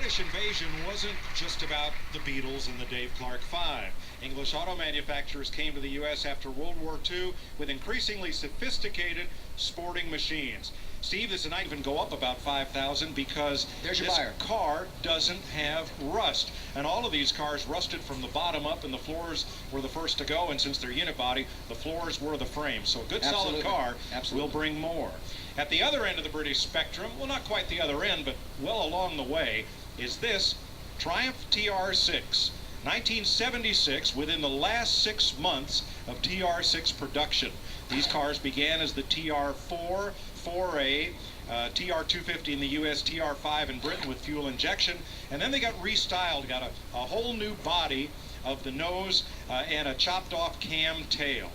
British invasion wasn't just about the Beatles and the Dave Clark Five. English auto manufacturers came to the U.S. after World War II with increasingly sophisticated sporting machines. Steve, this might even go up about 5,000 because this car doesn't have rust. And all of these cars rusted from the bottom up, and the floors were the first to go. And since they're unibody, the floors were the frame. So a good solid car will bring more. At the other end of the British spectrum, well, not quite the other end, but well along the way, is this Triumph TR6. 1976, within the last 6 months of TR6 production. These cars began as the TR4, 4A, TR250 in the US, TR5 in Britain with fuel injection, and then they got restyled, got a whole new body of the nose and a chopped off cam tail.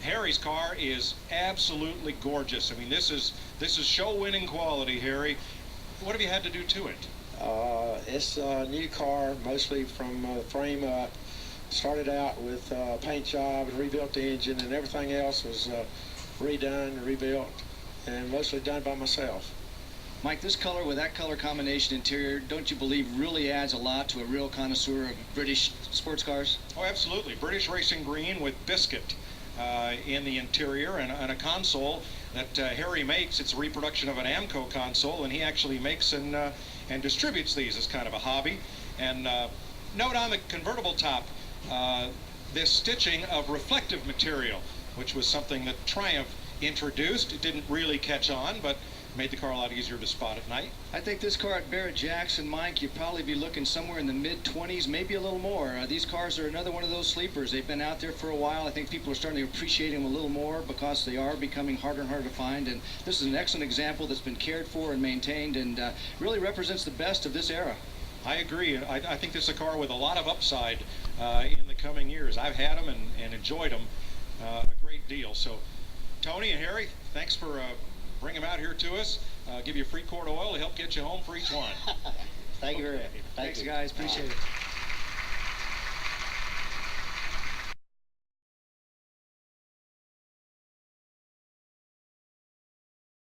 Harry's car is absolutely gorgeous. I mean, this is show-winning quality, Harry. What have you had to do to it? It's a new car, mostly from frame up. Started out with paint job and rebuilt the engine, and everything else was redone, rebuilt, and mostly done by myself. Mike, this color with that color combination interior, don't you believe really adds a lot to a real connoisseur of British sports cars? Oh, absolutely. British racing green with biscuit in the interior, and a console that Harry makes. It's a reproduction of an Amco console, and he actually makes and distributes these as kind of a hobby. And note on the convertible top, this stitching of reflective material, which was something that Triumph introduced. It didn't really catch on, but made the car a lot easier to spot at night. I think this car at Barett Jackson, Mike, you'd probably be looking somewhere in the mid-20s, maybe a little more. These cars are another one of those sleepers. They've been out there for a while. I think people are starting to appreciate them a little more because they are becoming harder and harder to find. And this is an excellent example that's been cared for and maintained, and really represents the best of this era. I agree. I think this is a car with a lot of upside in the coming years. I've had them and enjoyed them a great deal. So, Tony and Harry, thanks for bringing them out here to us. Give you a free quart of oil to help get you home for each one. Thank you very much. Thanks, guys. Appreciate it.